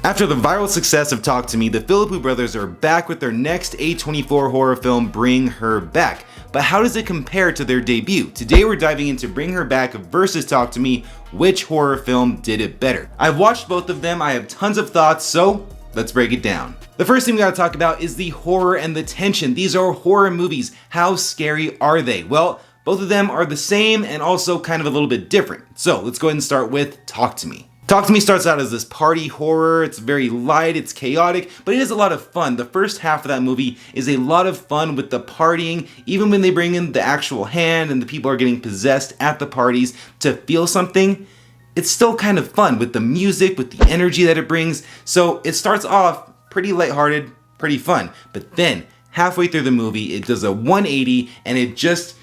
After the viral success of Talk to Me, the Philippou Brothers are back with their next A24 horror film, Bring Her Back. But how does it compare to their debut? Today we're diving into Bring Her Back versus Talk to Me. Which horror film did it better? I've watched both of them, I have tons of thoughts, so let's break it down. The first thing we gotta talk about is the horror and the tension. These are horror movies. How scary are they? Well, both of them are the same and also kind of a little bit different. So let's go ahead and start with Talk to Me. Talk to Me starts out as this party horror. It's very light, it's chaotic, but it is a lot of fun. The first half of that movie is a lot of fun with the partying, even when they bring in the actual hand and the people are getting possessed at the parties to feel something. It's still kind of fun with the music, with the energy that it brings. So it starts off pretty lighthearted, pretty fun, but then halfway through the movie, it does a 180 and it just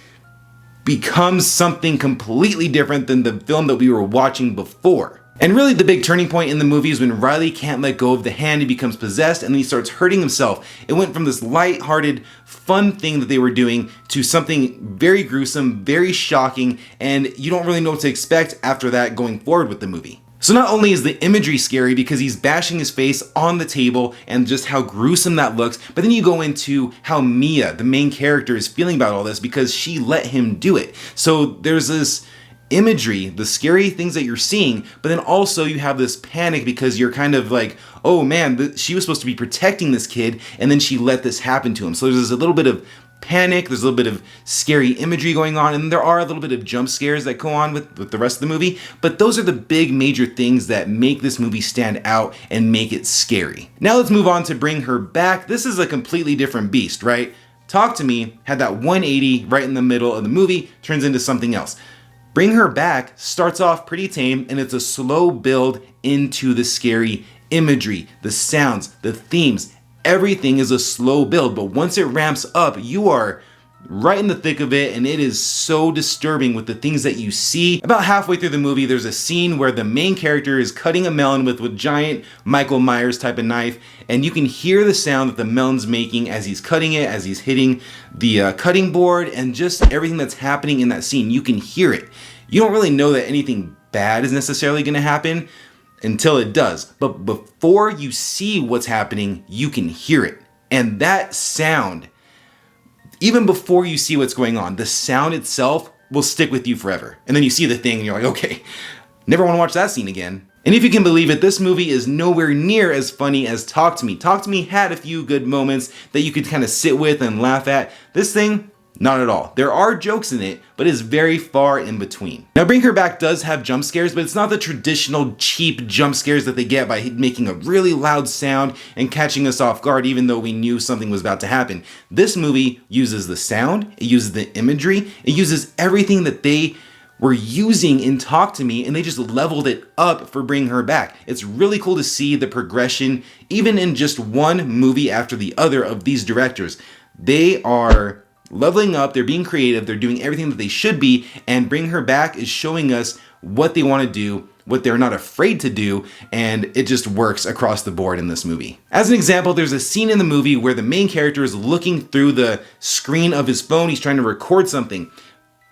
becomes something completely different than the film that we were watching before. And really the big turning point in the movie is when Riley can't let go of the hand, he becomes possessed, and then he starts hurting himself. It went from this light-hearted, fun thing that they were doing to something very gruesome, very shocking, and you don't really know what to expect after that going forward with the movie. So not only is the imagery scary because he's bashing his face on the table and just how gruesome that looks, but then you go into how Mia, the main character, is feeling about all this because she let him do it. So there's this imagery, the scary things that you're seeing, but then also you have this panic because you're kind of like, oh man, she was supposed to be protecting this kid and then she let this happen to him. So there's a little bit of panic, there's a little bit of scary imagery going on, and there are a little bit of jump scares that go on with the rest of the movie, but those are the big major things that make this movie stand out and make it scary. Now let's move on to Bring Her Back. This is a completely different beast, right? Talk to Me had that 180 right in the middle of the movie, turns into something else. Bring Her Back starts off pretty tame and it's a slow build into the scary imagery, the sounds, the themes. Everything is a slow build, but once it ramps up, you are right in the thick of it, and it is so disturbing with the things that you see. About halfway through the movie, there's a scene where the main character is cutting a melon with a giant Michael Myers type of knife, and you can hear the sound that the melon's making as he's cutting it, as he's hitting the cutting board, and just everything that's happening in that scene. You can hear it. You don't really know that anything bad is necessarily going to happen until it does, but before you see what's happening, you can hear it. And that sound, even before you see what's going on, the sound itself will stick with you forever. And then you see the thing and you're like, okay, never want to watch that scene again. And if you can believe it, this movie is nowhere near as funny as Talk to Me. Talk to Me had a few good moments that you could kind of sit with and laugh at. This thing, not at all. There are jokes in it, but it's very far in between. Now, Bring Her Back does have jump scares, but it's not the traditional cheap jump scares that they get by making a really loud sound and catching us off guard even though we knew something was about to happen. This movie uses the sound, it uses the imagery, it uses everything that they were using in Talk to Me, and they just leveled it up for Bring Her Back. It's really cool to see the progression, even in just one movie after the other of these directors. They are leveling up, they're being creative, they're doing everything that they should be, and Bring Her Back is showing us what they want to do, what they're not afraid to do, and it just works across the board in this movie. As an example, there's a scene in the movie where the main character is looking through the screen of his phone, he's trying to record something.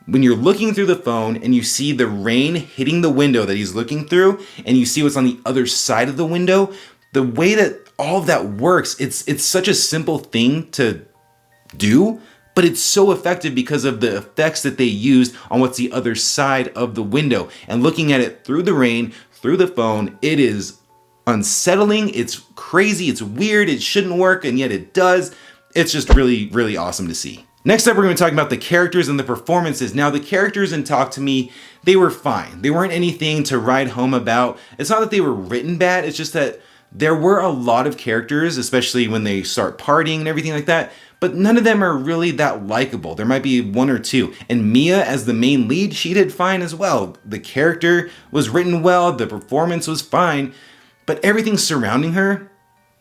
When you're looking through the phone and you see the rain hitting the window that he's looking through, and you see what's on the other side of the window, the way that all of that works, it's such a simple thing to do, but it's so effective because of the effects that they used on what's the other side of the window. And looking at it through the rain, through the phone, it is unsettling, it's crazy, it's weird, it shouldn't work, and yet it does. It's just really, really awesome to see. Next up, we're going to talk about the characters and the performances. Now, the characters in Talk to Me, they were fine. They weren't anything to write home about. It's not that they were written bad, it's just that there were a lot of characters, especially when they start partying and everything like that, but none of them are really that likable. There might be one or two. And Mia, as the main lead, she did fine as well. The character was written well, the performance was fine, but everything surrounding her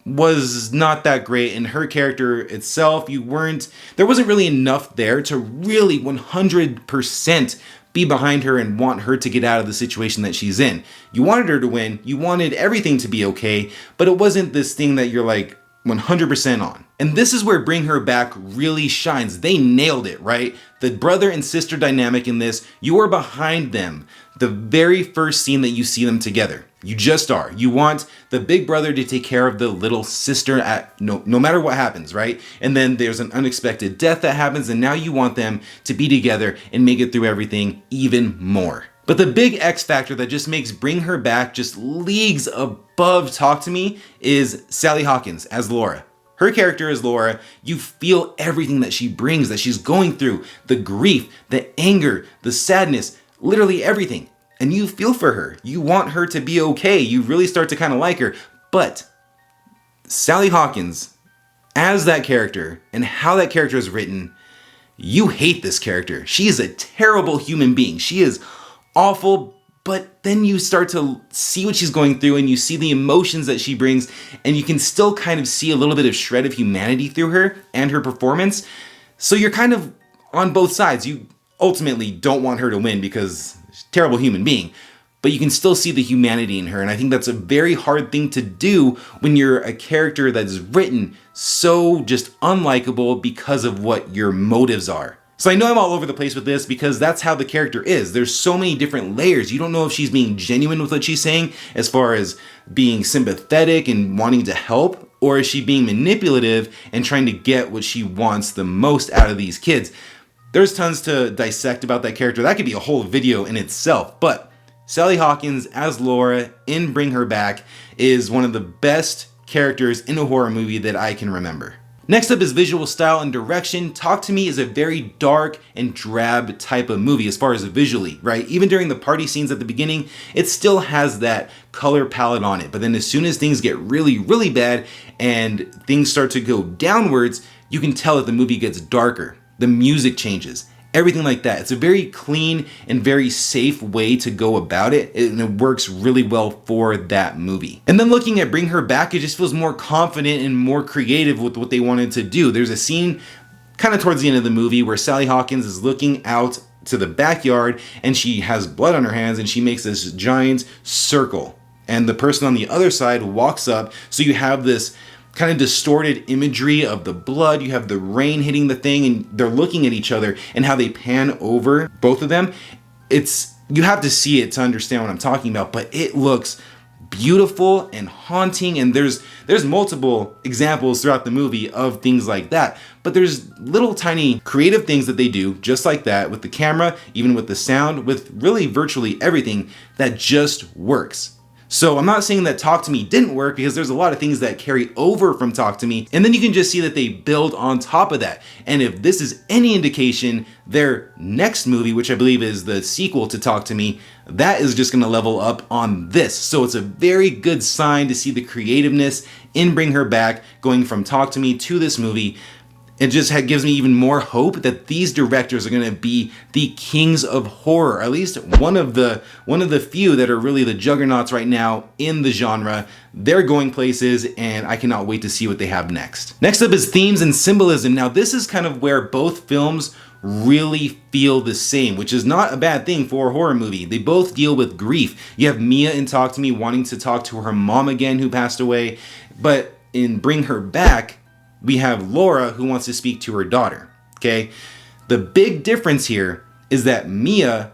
was not that great. And her character itself, there wasn't really enough there to really 100% be behind her and want her to get out of the situation that she's in. You wanted her to win, you wanted everything to be okay, but it wasn't this thing that you're like 100% on. And this is where Bring Her Back really shines. They nailed it, right? The brother and sister dynamic in this, you are behind them the very first scene that you see them together. You just are. You want the big brother to take care of the little sister no matter what happens, right? And then there's an unexpected death that happens, and now you want them to be together and make it through everything even more. But the big X factor that just makes Bring Her Back just leagues above Talk to Me is Sally Hawkins as Laura. Her character as Laura, you feel everything that she brings, that she's going through, the grief, the anger, the sadness, literally everything. And you feel for her. You want her to be okay. You really start to kind of like her. But Sally Hawkins, as that character and how that character is written, you hate this character. She is a terrible human being. She is awful, but then you start to see what she's going through and you see the emotions that she brings, and you can still kind of see a little bit of shred of humanity through her and her performance. So you're kind of on both sides. You ultimately don't want her to win because she's a terrible human being, but you can still see the humanity in her. And I think that's a very hard thing to do when you're a character that's written so just unlikable because of what your motives are. So I know I'm all over the place with this because that's how the character is. There's so many different layers. You don't know if she's being genuine with what she's saying as far as being sympathetic and wanting to help, or is she being manipulative and trying to get what she wants the most out of these kids. There's tons to dissect about that character. That could be a whole video in itself, but Sally Hawkins as Laura in Bring Her Back is one of the best characters in a horror movie that I can remember. Next up is visual style and direction. Talk to Me is a very dark and drab type of movie as far as visually, right? Even during the party scenes at the beginning, it still has that color palette on it. But then as soon as things get really, really bad and things start to go downwards, you can tell that the movie gets darker. The music changes. Everything like that. It's a very clean and very safe way to go about it, and it works really well for that movie. And then looking at Bring Her Back, it just feels more confident and more creative with what they wanted to do. There's a scene kind of towards the end of the movie where Sally Hawkins is looking out to the backyard and she has blood on her hands and she makes this giant circle. And the person on the other side walks up, so you have this kind of distorted imagery of the blood. You have the rain hitting the thing and they're looking at each other, and how they pan over both of them. You have to see it to understand what I'm talking about, but it looks beautiful and haunting, and there's multiple examples throughout the movie of things like that. But there's little tiny creative things that they do just like that with the camera, even with the sound, with really virtually everything that just works. So I'm not saying that Talk to Me didn't work, because there's a lot of things that carry over from Talk to Me, and then you can just see that they build on top of that. And if this is any indication, their next movie, which I believe is the sequel to Talk to Me, that is just gonna level up on this. So it's a very good sign to see the creativeness in Bring Her Back going from Talk to Me to this movie. It just gives me even more hope that these directors are going to be the kings of horror, at least one of the few that are really the juggernauts right now in the genre. They're going places, and I cannot wait to see what they have next. Next up is themes and symbolism. Now this is kind of where both films really feel the same, which is not a bad thing for a horror movie. They both deal with grief. You have Mia in Talk to Me wanting to talk to her mom again who passed away, but in Bring Her Back, we have Laura who wants to speak to her daughter, okay? The big difference here is that Mia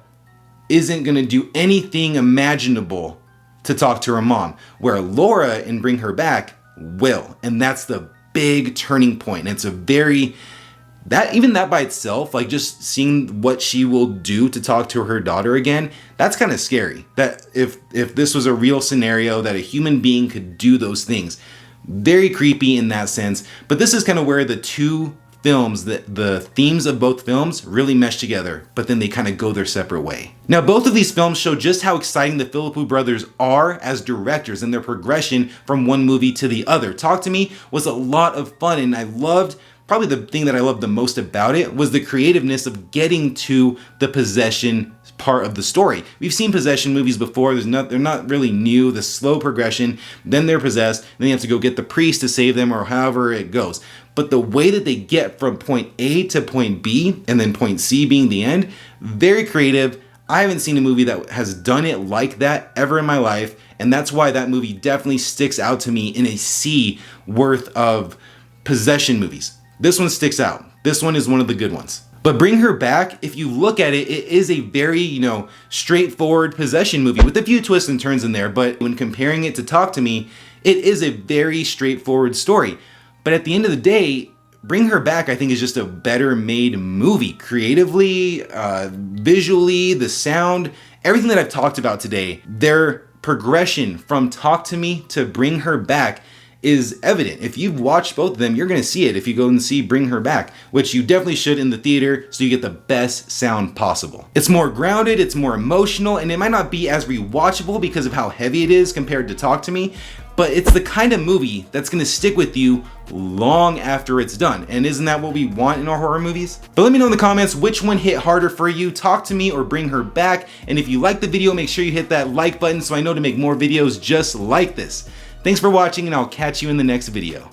isn't gonna do anything imaginable to talk to her mom, where Laura in Bring Her Back will. And that's the big turning point. And it's even that by itself, like just seeing what she will do to talk to her daughter again, that's kind of scary. That if this was a real scenario, that a human being could do those things. Very creepy in that sense, but this is kind of where the two films, the themes of both films really mesh together, but then they kind of go their separate way. Now, both of these films show just how exciting the Philippou Brothers are as directors and their progression from one movie to the other. Talk to Me was a lot of fun, and probably the thing that I loved the most about it was the creativeness of getting to the possession part of the story. We've seen possession movies before. They're not really new. The slow progression, then they're possessed, then you have to go get the priest to save them, or however it goes. But the way that they get from point A to point B, and then point C being the end, very creative. I haven't seen a movie that has done it like that ever in my life, and that's why that movie definitely sticks out to me in a C worth of possession movies. This one sticks out. This one is one of the good ones. But Bring Her Back, if you look at it, it is a very, straightforward possession movie with a few twists and turns in there. But when comparing it to Talk to Me, it is a very straightforward story. But at the end of the day, Bring Her Back, I think, is just a better made movie. Creatively, visually, the sound, everything that I've talked about today, their progression from Talk to Me to Bring Her Back is evident. If you've watched both of them, you're gonna see it if you go and see Bring Her Back, which you definitely should in the theater so you get the best sound possible. It's more grounded, it's more emotional, and it might not be as rewatchable because of how heavy it is compared to Talk to Me, but it's the kind of movie that's gonna stick with you long after it's done. And isn't that what we want in our horror movies? But let me know in the comments which one hit harder for you, Talk to Me or Bring Her Back. And if you liked the video, make sure you hit that like button so I know to make more videos just like this. Thanks for watching, and I'll catch you in the next video.